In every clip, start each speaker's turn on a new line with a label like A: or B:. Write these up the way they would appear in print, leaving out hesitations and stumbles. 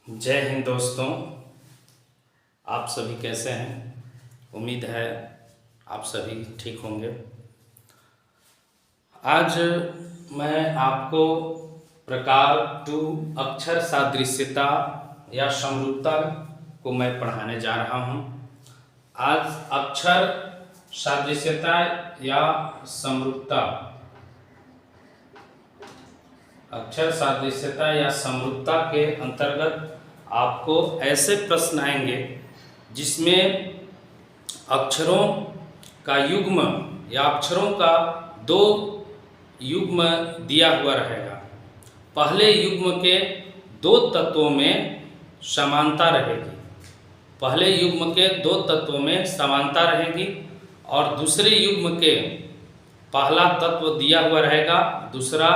A: जय हिंद दोस्तों। आप सभी कैसे हैं? उम्मीद है आप सभी ठीक होंगे। आज मैं आपको प्रकार 2 अक्षर सादृश्यता या समरूपता को मैं पढ़ाने जा रहा हूं। आज अक्षर सादृश्यता या समरूपता, अक्षर सादृश्यता या समरूपता के अंतर्गत आपको ऐसे प्रश्न आएंगे जिसमें अक्षरों का युग्म या अक्षरों का 2 युग्म दिया हुआ रहेगा। पहले युग्म के 2 तत्वों में समानता रहेगी, पहले युग्म के 2 तत्वों में समानता रहेगी और दूसरे युग्म के पहला तत्व दिया हुआ रहेगा, दूसरा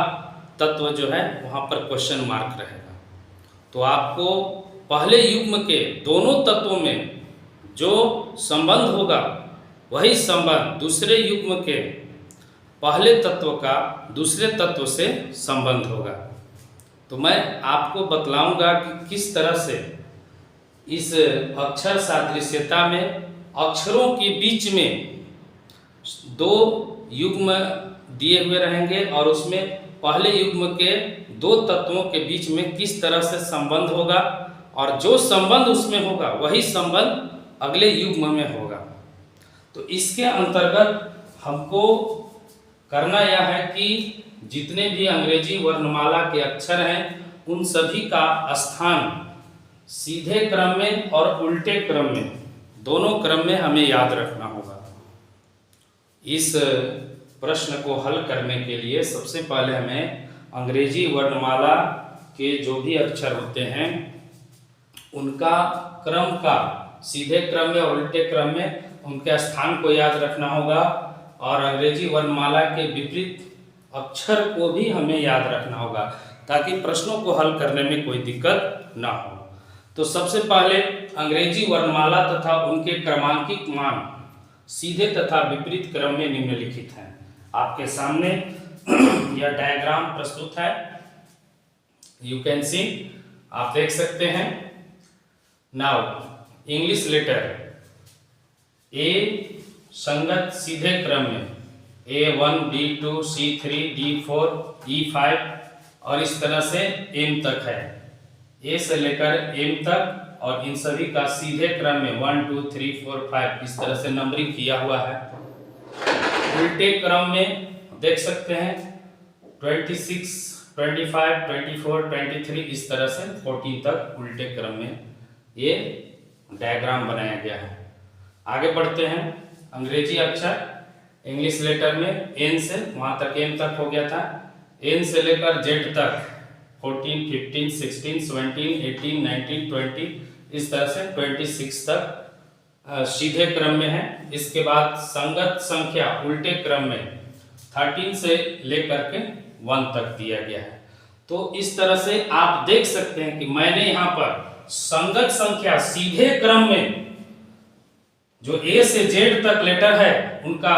A: तत्व जो है वहाँ पर क्वेश्चन मार्क रहेगा। तो आपको पहले युग्म के दोनों तत्वों में जो संबंध होगा वही संबंध दूसरे युग्म के पहले तत्व का दूसरे तत्व से संबंध होगा। तो मैं आपको बतलाऊंगा कि किस तरह से इस अक्षर सादृश्यता में अक्षरों के बीच में 2 युग्म दिए हुए रहेंगे और उसमें पहले युग्म के 2 तत्वों के बीच में किस तरह से संबंध होगा और जो संबंध उसमें होगा वही संबंध अगले युग्म में होगा। तो इसके अंतर्गत हमको करना यह है कि जितने भी अंग्रेजी वर्णमाला के अक्षर हैं उन सभी का स्थान सीधे क्रम में और उल्टे क्रम में, दोनों क्रम में हमें याद रखना होगा। इस प्रश्न को हल करने के लिए सबसे पहले हमें अंग्रेजी वर्णमाला के जो भी अक्षर होते हैं उनका क्रम का सीधे क्रम में और उल्टे क्रम में उनके स्थान को याद रखना होगा और अंग्रेजी वर्णमाला के विपरीत अक्षर को भी हमें याद रखना होगा ताकि प्रश्नों को हल करने में कोई दिक्कत ना हो। तो सबसे पहले अंग्रेजी वर्णमाला तथा उनके क्रमांकित मान सीधे तथा विपरीत क्रम में निम्नलिखित हैं। आपके सामने यह डायग्राम प्रस्तुत है, यू कैन सी, आप देख सकते हैं। नाउ इंग्लिश लेटर ए संगत सीधे क्रम में A1, D2, C3, D4, E5 और इस तरह से M तक है। A से लेकर M तक और इन सभी का सीधे क्रम में 1, 2, 3, 4, 5 इस तरह से नंबरिंग किया हुआ है। उल्टे क्रम में देख सकते हैं 26, 25, 24, 23 इस तरह से 14 तक उल्टे क्रम में ये डायग्राम बनाया गया है। आगे बढ़ते हैं। अंग्रेजी अक्षर इंग्लिश लेटर में N से वहाँ तक M तक हो गया था। N से लेकर Z तक 14, 15, 16, 17, 18, 19, 20 इस तरह से 26 तक सीधे क्रम में है। इसके बाद संगत संख्या उल्टे क्रम में 13 से लेकर के 1 तक दिया गया है। तो इस तरह से आप देख सकते हैं कि मैंने यहाँ पर संगत संख्या सीधे क्रम में जो A से Z तक लेटर है उनका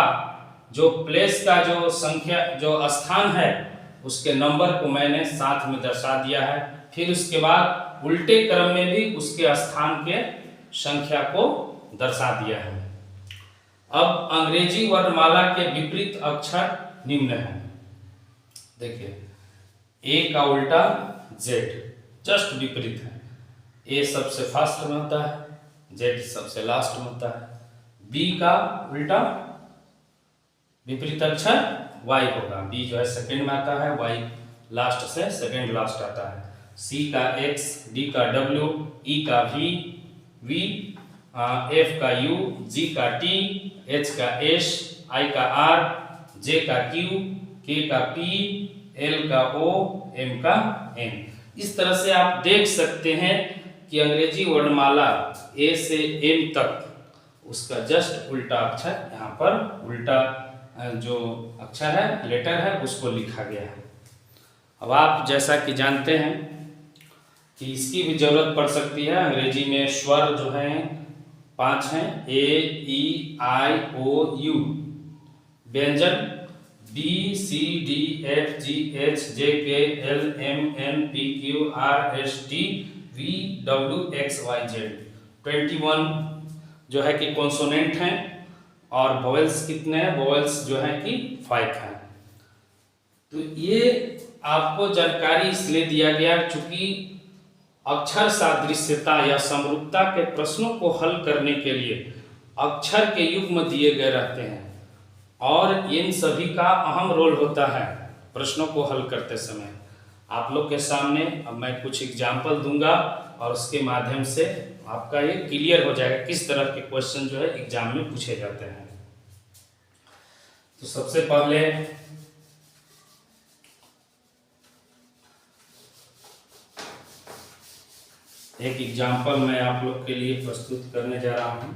A: जो प्लेस का जो संख्या जो स्थान है उसके नंबर को मैंने साथ में दर्शा दिया है। फिर उसके बाद उल्टे क्रम में भी उसके स्थान के संख्या को दर्शा दिया है। अब अंग्रेजी वर्णमाला के विपरीत अक्षर निम्न है। देखिए A का उल्टा Z जस्ट विपरीत है। A सबसे फास्ट में होता है, Z सबसे लास्ट में होता है। B का उल्टा विपरीत अक्षर Y होगा, B जो है सेकंड में आता है, Y लास्ट से सेकंड लास्ट आता है। C का X, D का W, E का V, F का U, G का T, H का S, I का R, J का Q, K का P, L का O, M का N। इस तरह से आप देख सकते हैं कि अंग्रेजी वर्णमाला A से M तक उसका जस्ट उल्टा अक्षर यहाँ पर उल्टा जो अक्षर है लेटर है उसको लिखा गया है। अब आप जैसा कि जानते हैं कि इसकी भी जरूरत पड़ सकती है। अंग्रेजी में स्वर जो हैं 5 हैं, A, E, I, O, U। व्यंजन B, C, D, F, G, H, J, K, L, M, N, P, Q, R, S, T। VWXYZ 21 जो है कि कॉन्सोनेंट हैं और वोवेल्स कितने हैं, वोवेल्स जो है कि 5 हैं। तो ये आपको जानकारी इसलिए दिया गया चूंकि अक्षर सादृश्यता या समरूपता के प्रश्नों को हल करने के लिए अक्षर के युग्म दिए गए रहते हैं और इन सभी का अहम रोल होता है प्रश्नों को हल करते समय। आप लोग के सामने अब मैं कुछ एग्जाम्पल दूंगा और उसके माध्यम से आपका ये क्लियर हो जाएगा किस तरह के क्वेश्चन जो है एग्जाम में पूछे जाते हैं। तो सबसे पहले एक एग्जाम्पल मैं आप लोग के लिए प्रस्तुत करने जा रहा हूं।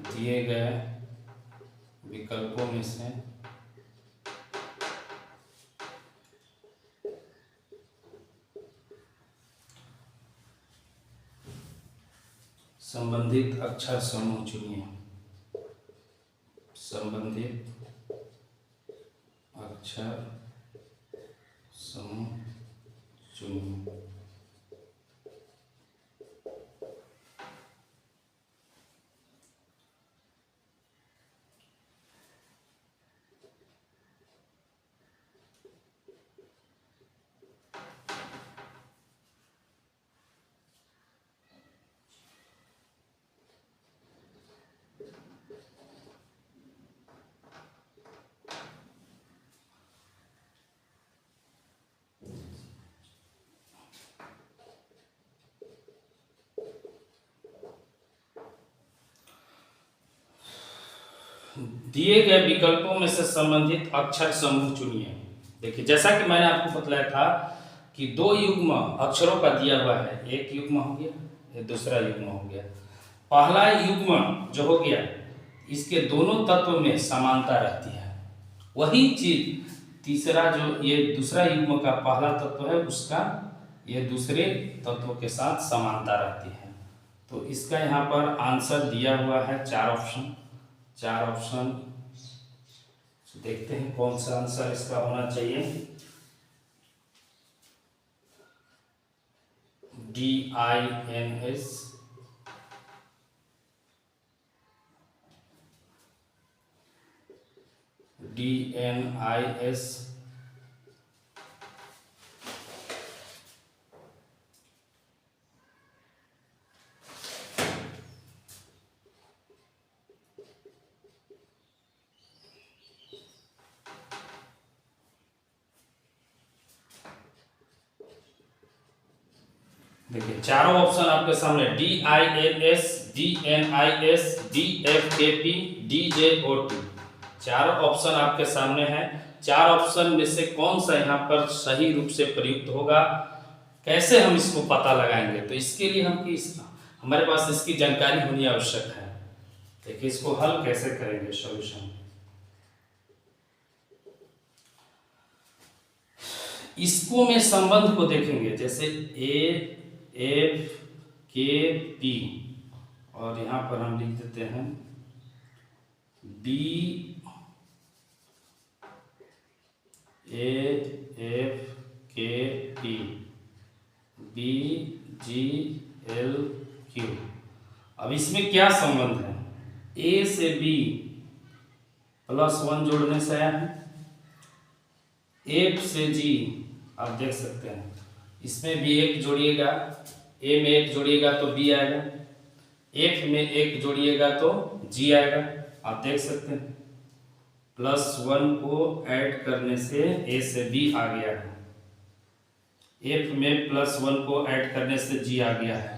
A: दिए गए विकल्पों में से संबंधित अक्षर समूह चुनिए। संबंधित अक्षर समूह चुनिए। दिए गए विकल्पों में से संबंधित अक्षर समूह चुनिए। देखिए जैसा कि मैंने आपको बतलाया था कि दो युग्म अक्षरों का दिया हुआ है, एक युग्म हो गया, ये दूसरा युग्म हो गया। पहला युग्म जो हो गया इसके दोनों तत्व में समानता रहती है, वही चीज तीसरा जो ये दूसरा युग्म का पहला तत्व है उसका ये दूसरे तत्वों के साथ समानता रहती है। तो इसका यहाँ पर आंसर दिया हुआ है चार ऑप्शन देखते हैं कौन सा आंसर इसका होना चाहिए। DINS, DNIS, देखिए चारों ऑप्शन आपके सामने DINS, DNIS, DFKP, DJOT, चारों ऑप्शन आपके सामने हैं। चार ऑप्शन में से कौन सा यहाँ पर सही रूप से प्रयुक्त होगा, कैसे हम इसको पता लगाएंगे? तो इसके लिए हमारे पास इसकी जानकारी होनी आवश्यक है। देखिए इसको हल कैसे करेंगे, सॉल्यूशन इसको में संबंध को देखेंगे, जैसे AFKP और यहाँ पर हम लिख देते हैं DAFKP BGLQ। अब इसमें क्या संबंध है? A से B +1 जोड़ने से आया है, F से G आप देख सकते हैं, इसमें भी एक जोड़िएगा, A में एक जोड़िएगा तो B आएगा, F में एक जोड़िएगा तो G आएगा। आप देख सकते हैं +1 को ऐड करने से A से B आ गया है, F में +1 को ऐड करने से G आ गया है,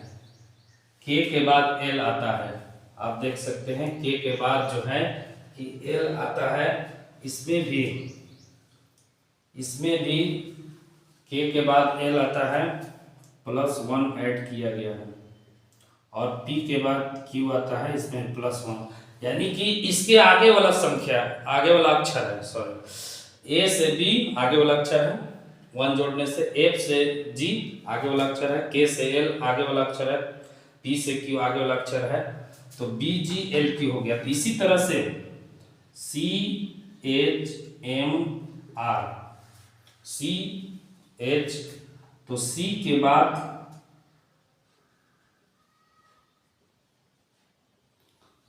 A: K के बाद L आता है। आप देख सकते हैं K के बाद जो है कि L आता है, इसमें भी K के बाद L आता है, +1 ऐड किया गया है, और P के बाद Q आता है, इसमें +1, यानी कि इसके आगे वाला संख्या, आगे वाला अक्षर है, सॉरी A से B आगे वाला अक्षर है, वन जोड़ने से एफ से जी आगे वाला अक्षर है, के से एल आगे वाला अक्षर है, पी से क्यू आगे वाला अक्षर है, तो बी जी एल क्यू हो गया। तो इसी तरह से C H M R, C H, तो सी के बाद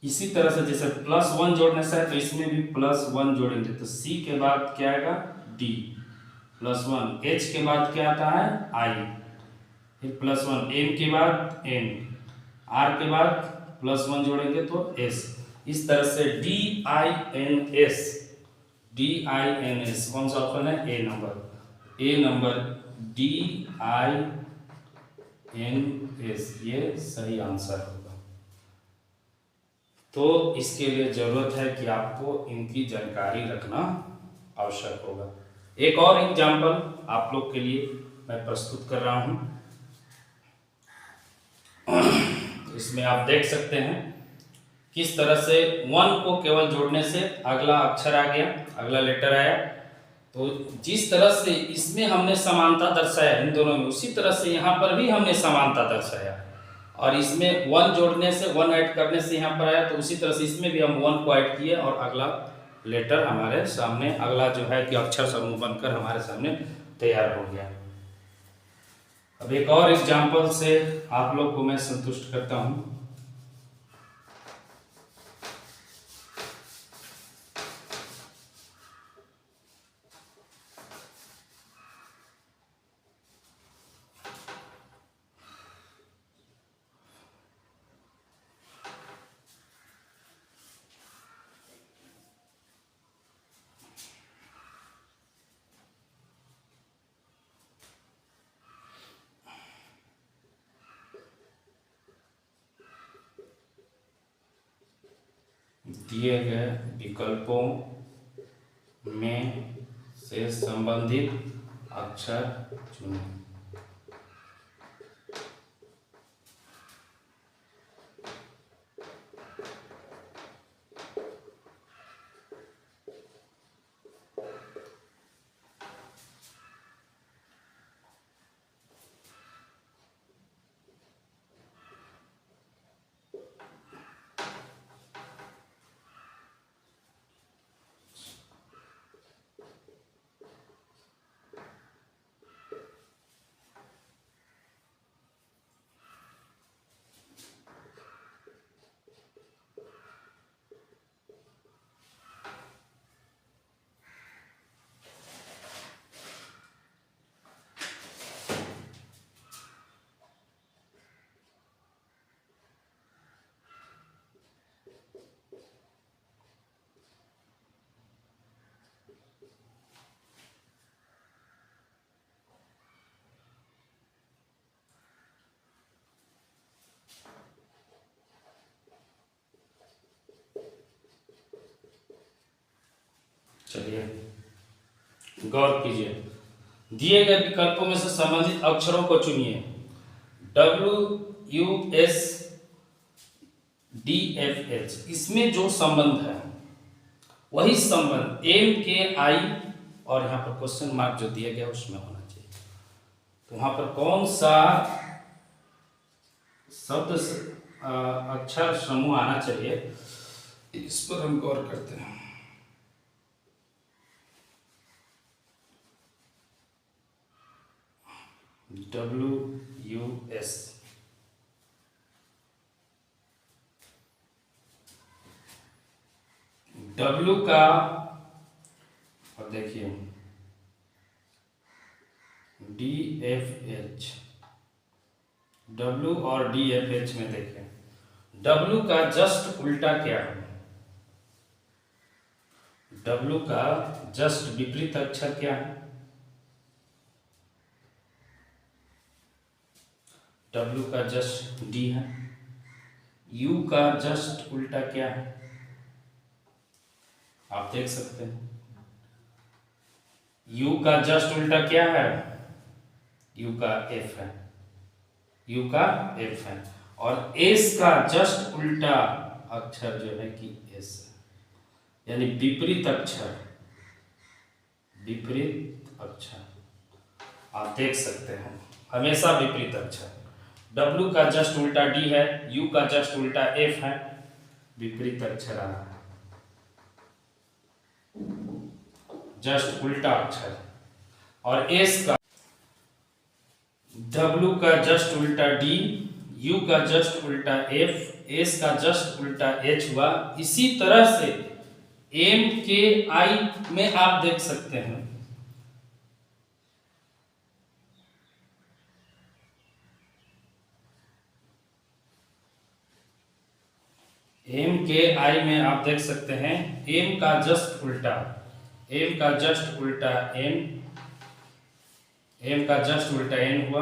A: इसी तरह से जैसे +1 जोड़ने से है तो इसमें भी +1 जोड़ेंगे, तो सी के बाद क्या आएगा डी +1, एच के बाद क्या आता है आई, फिर +1, एम के बाद एन, आर के बाद +1 जोड़ेंगे तो एस। इस तरह से D I N S, D I N S कौन सा ऑप्शन है, A number D I N S, ये सही आंसर होगा। तो इसके लिए जरूरत है कि आपको इनकी जानकारी रखना आवश्यक होगा। एक और एग्जाम्पल आप लोग के लिए मैं प्रस्तुत कर रहा हूं। इसमें आप देख सकते हैं किस तरह से 1 को केवल जोड़ने से अगला अक्षर आ गया, अगला लेटर आया। तो जिस तरह से इसमें हमने समानता दर्शाया इन दोनों में, उसी तरह से यहाँ पर भी हमने समानता दर्शाया, और इसमें 1 जोड़ने से 1 ऐड करने से यहाँ पर आया, तो उसी तरह से इसमें भी हम 1 को ऐड किए और अगला लेटर हमारे सामने, अगला जो है कि अक्षर समूह बनकर हमारे सामने तैयार हो गया। अब एक और एग्जाम्पल से आप लोग को मैं संतुष्ट करता हूँ। दिए गए विकल्पों में से संबंधित अक्षर चुनें। चलिए गौर कीजिए, दिए गए विकल्पों में से संबंधित अक्षरों को चुनिए। WUSDFH, इसमें जो संबंध है वही संबंध MKI और यहाँ पर क्वेश्चन मार्क जो दिया गया उसमें होना चाहिए। तो वहां पर कौन सा शब्द अक्षर समूह आना चाहिए, इस पर हम गौर करते हैं। WUS, W का, और देखिए DFH, W और DFH में देखिए W का जस्ट उल्टा क्या है, W का जस्ट विपरीत अक्षर क्या है, W का जस्ट D है। U का जस्ट उल्टा क्या है, आप देख सकते हैं U का जस्ट उल्टा क्या है, U का F है, U का F है। और S का जस्ट उल्टा अक्षर जो है कि S है, यानी विपरीत अक्षर, विपरीत अक्षर। आप देख सकते हैं, हमेशा विपरीत अक्षर। W का जस्ट उल्टा D है, U का जस्ट उल्टा F है, विपरीत अक्षर आ रहा है, जस्ट उल्टा अक्षर। और S का W का जस्ट उल्टा D, U का जस्ट उल्टा F, S का जस्ट उल्टा H हुआ। इसी तरह से M के I में आप देख सकते हैं, M के I में आप देख सकते हैं M का जस्ट उल्टा, M का जस्ट उल्टा N, M का जस्ट उल्टा N हुआ।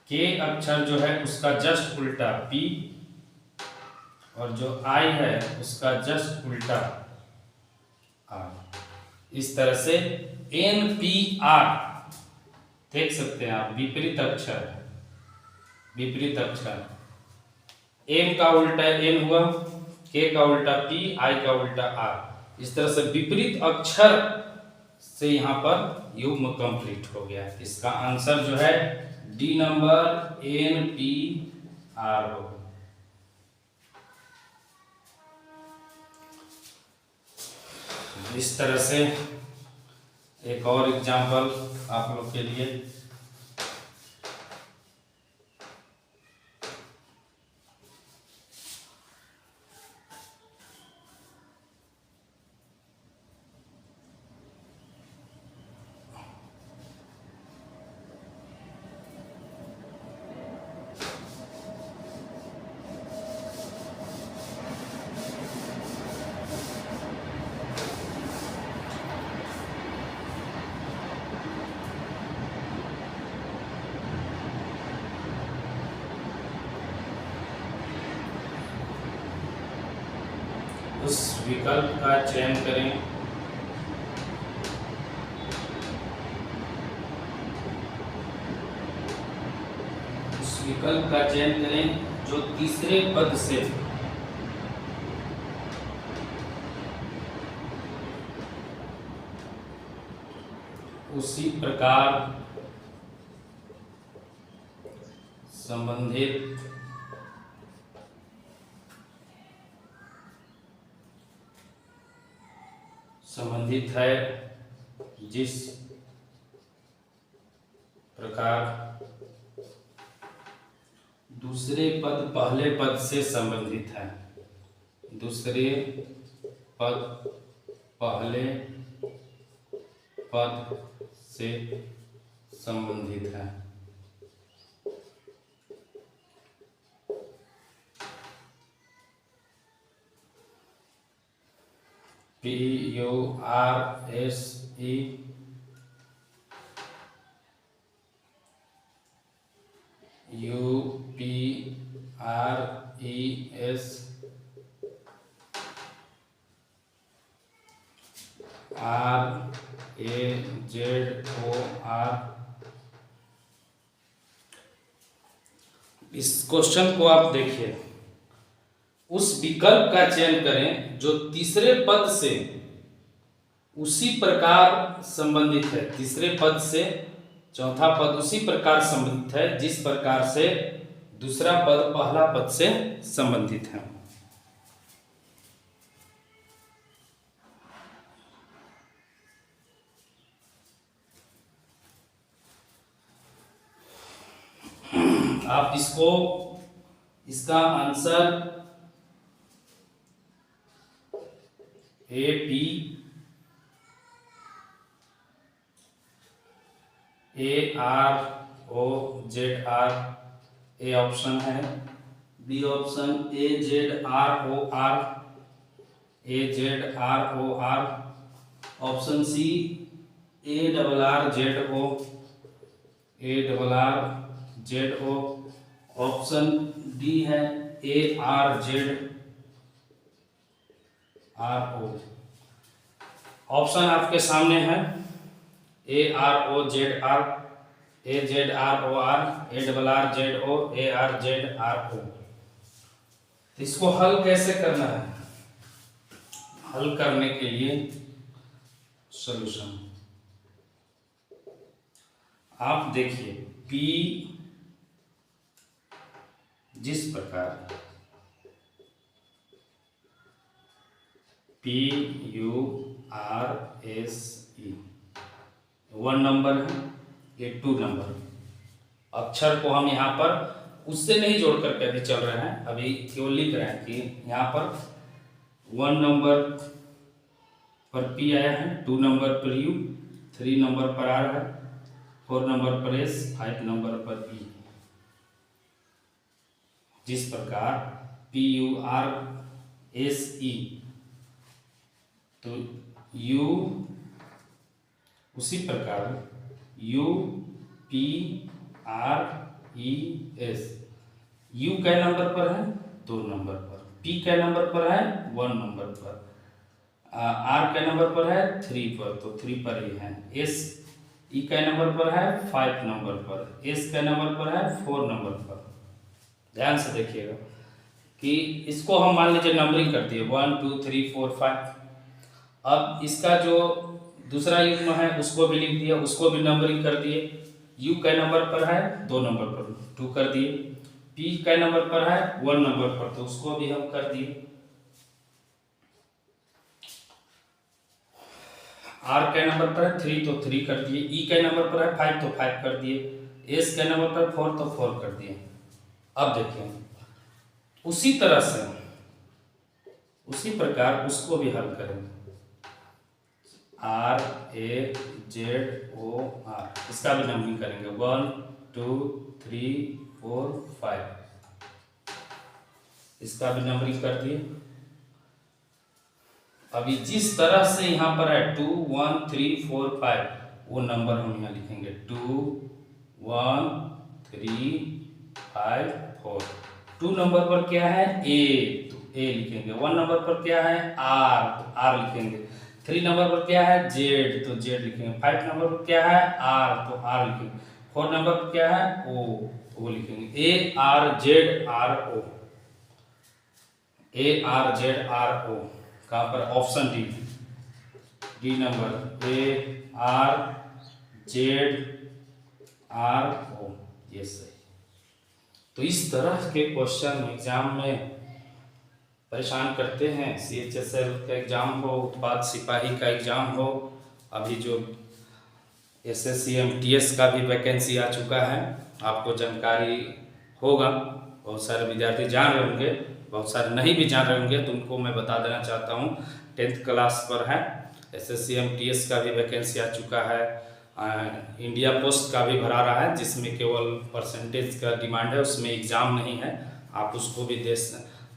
A: K अक्षर जो है उसका जस्ट उल्टा P, और जो I है उसका जस्ट उल्टा R। इस तरह से NPR देख सकते हैं आप, विपरीत अक्षर, विपरीत अक्षर। M का उल्टा N हुआ, K का उल्टा P, I का उल्टा R। इस तरह से विपरीत अक्षर से यहाँ पर युग्म कंप्लीट हो गया। इसका आंसर जो है डी नंबर NPR होगा। इस तरह से एक और एग्जाम्पल आप लोग के लिए, उस विकल्प का चयन करें उस विकल्प का चयन करें जो तीसरे पद से उसी प्रकार संबंधित है, जिस प्रकार दूसरे पद पहले पद से संबंधित है, दूसरे पद पहले पद से संबंधित है। PURSE UPRES RAZOR। इस क्वेश्चन को आप देखिए, उस विकल्प का चयन करें जो तीसरे पद से उसी प्रकार संबंधित है, तीसरे पद से चौथा पद उसी प्रकार संबंधित है जिस प्रकार से दूसरा पद पहला पद से संबंधित है। आप इसका आंसर APAROZR ए ऑप्शन है, B option AZROR, option C ARRZO, option D है ARZRO। ऑप्शन आपके सामने है AROZR, AZROR, ARRZO, ARZRO। इसको हल कैसे करना है? हल करने के लिए सॉल्यूशन आप देखिए P जिस प्रकार PURSE 1 नंबर है, ये 2 नंबर। अक्षर को हम यहाँ पर उससे नहीं जोड़ करके अभी चल रहे हैं, अभी केवल लिख रहे हैं कि यहाँ पर 1 नंबर पर P आया है, 2 नंबर पर U, 3 नंबर पर R है, 4 नंबर पर S, 5 नंबर पर E। जिस प्रकार PURSE तो U, उसी प्रकार UPRES। U कै नंबर पर है? 2 नंबर पर। P कै नंबर पर है? 1 नंबर पर। R कै नंबर पर है? 3 पर, तो 3 पर ही है। S E कै नंबर पर है? 5 नंबर पर। S कै नंबर पर है? 4 नंबर पर। ध्यान से देखिएगा कि इसको हम मान लीजिए नंबरिंग कर दिए 1 2 3 4 5। अब इसका जो दूसरा युग्म है उसको भी लिख दिया, उसको भी नंबरिंग कर दिए। U कै नंबर पर है? 2 नंबर पर, 2 कर दिए। P कै नंबर पर है? 1 नंबर पर, तो उसको भी हम कर दिए। R कै नंबर पर है? 3, तो 3 कर दिए। E कै नंबर पर है? 5, तो 5 कर दिए। S कै नंबर पर 4, तो 4 कर दिए। अब देखिए उसी तरह से उसी प्रकार उसको भी हल करेंगे। RAZOR, इसका भी नंबरिंग करेंगे 1 2 3 4 5, इसका भी नंबरिंग कर दिए। अभी जिस तरह से यहाँ पर है 2 1 3 4 5, वो नंबर हम यहाँ लिखेंगे 2 1 3 5 4। 2 नंबर पर क्या है? A, तो A लिखेंगे। 1 नंबर पर क्या है? R, तो R लिखेंगे। 3 नंबर पर क्या है? Z, तो Z लिखेंगे। 5 नंबर पर क्या है? R, तो R लिखेंगे। 4 नंबर पर क्या है? O, तो वो लिखेंगे ARZRO। ARZRO कहाँ पर? ऑप्शन डी नंबर ARZRO, ये सही। तो इस तरह के क्वेश्चन एग्जाम में परेशान करते हैं। CHSL का एग्जाम हो, उत्पाद सिपाही का एग्जाम हो, अभी जो SSC-MTS का भी वैकेंसी आ चुका है, आपको जानकारी होगा। बहुत सारे विद्यार्थी जान रहे होंगे, बहुत सारे नहीं भी जान रहे होंगे, तो उनको मैं बता देना चाहता हूँ। 10th क्लास पर है, SSC-MTS का भी वैकेंसी आ चुका है। इंडिया पोस्ट का भी भरा रहा है, जिसमें केवल परसेंटेज का डिमांड है, उसमें एग्ज़ाम नहीं है। आप उसको भी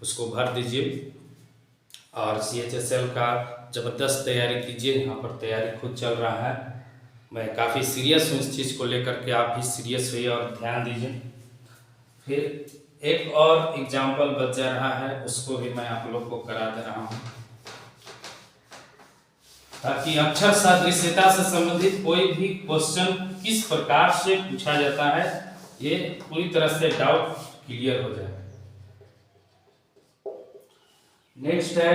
A: उसको भर दीजिए। और CHSL का ज़बरदस्त तैयारी कीजिए, यहाँ पर तैयारी खुद चल रहा है। मैं काफ़ी सीरियस हूँ इस चीज़ को लेकर के, आप भी सीरियस हुइए और ध्यान दीजिए। फिर एक और एग्जाम्पल बच जा रहा है, उसको भी मैं आप लोग को करा दे रहा हूँ, ताकि अक्षर सादृश्यता से संबंधित कोई भी क्वेश्चन किस प्रकार से पूछा जाता है, ये पूरी तरह से डाउट क्लियर हो जाए। नेक्स्ट है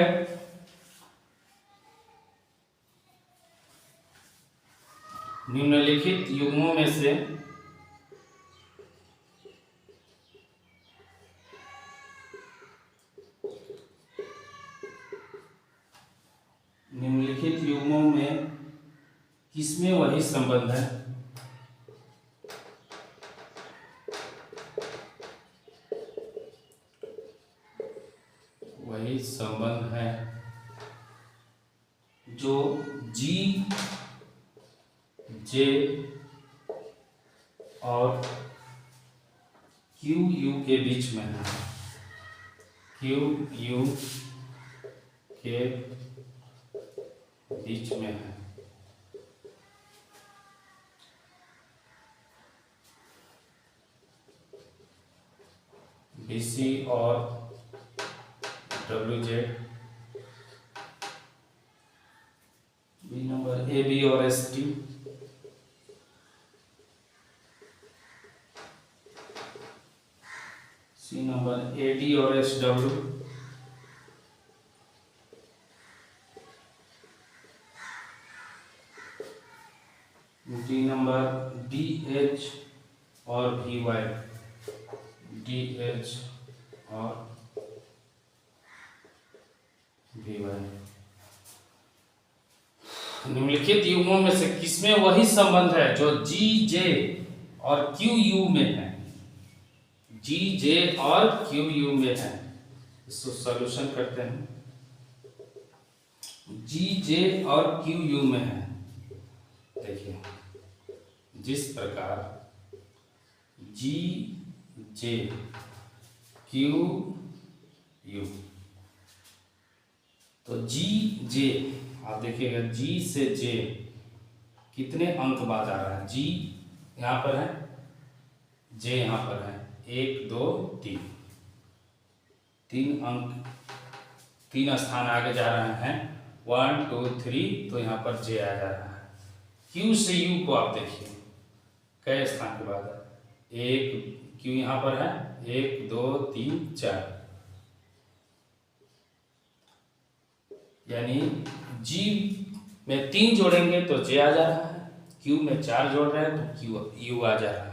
A: निम्नलिखित युग्मों में से किसमें वही संबंध है जो G, J और QU के बीच में है। QU के बीच में है। BC और WZ, B नंबर AB और ST, C नंबर AD और SW, D नंबर DH और VY, DH और VY। निम्नलिखित युग्मों में से किसमें वही संबंध है जो GJ और QU में है? GJ और QU में है। इसको सॉल्यूशन करते हैं। GJ और QU में है। देखिए, जिस प्रकार GJ QU, तो GJ आप देखिएगा, G से J कितने अंक बाद आ रहा है? G यहाँ पर है, J यहाँ पर है, 1 2 3, 3 अंक, 3 स्थान आगे जा रहे हैं, 1 2 3, तो यहाँ पर J आ जा रहा है। Q से U को आप देखिए, कई स्थान के बाद है? 1, Q यहाँ पर है, 1 2 3 4, यानी G में 3 जोड़ेंगे तो J आ जा रहा है, Q में 4 जोड़ रहे हैं तो U आ जा रहा है।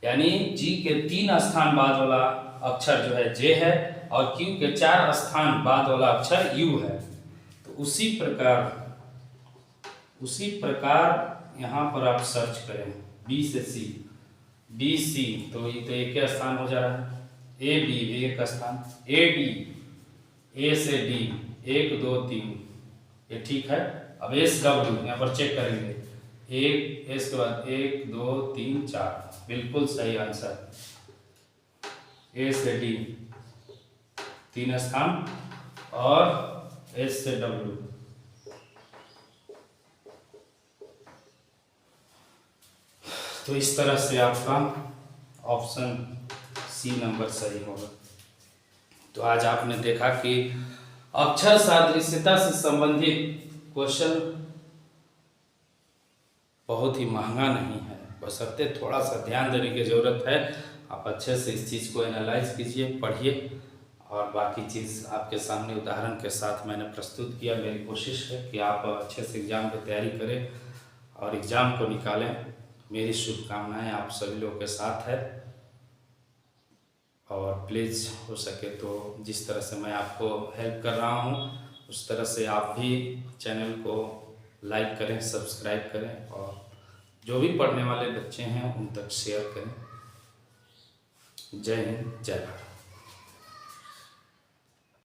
A: यानी G के 3 स्थान बाद वाला अक्षर जो है J है और Q के 4 स्थान बाद वाला अक्षर U है। तो उसी प्रकार यहाँ पर आप सर्च करें B से C, BC, तो ये तो एक स्थान हो जा रहा है, AB एक स्थान, AD, A से D 1 2 3, ये ठीक है। अब SW यहाँ पर चेक करेंगे, 1 S के बाद 1 2 3 4, बिल्कुल सही आंसर। A से D 3 स्थान और S से W। तो इस तरह से आपका ऑप्शन C नंबर सही होगा। तो आज आपने देखा कि अक्षर सादृश्यता से संबंधित क्वेश्चन बहुत ही महंगा नहीं है, बशर्ते थोड़ा सा ध्यान देने की ज़रूरत है। आप अच्छे से इस चीज़ को एनालाइज कीजिए, पढ़िए, और बाकी चीज़ आपके सामने उदाहरण के साथ मैंने प्रस्तुत किया। मेरी कोशिश है कि आप अच्छे से एग्ज़ाम की तैयारी करें और एग्ज़ाम को निकालें। मेरी शुभकामनाएं आप सभी लोगों के साथ है, और प्लीज़ हो सके तो जिस तरह से मैं आपको हेल्प कर रहा हूँ उस तरह से आप भी चैनल को लाइक करें, सब्सक्राइब करें, और जो भी पढ़ने वाले बच्चे हैं उन तक शेयर करें। जय हिंद, जय भारत।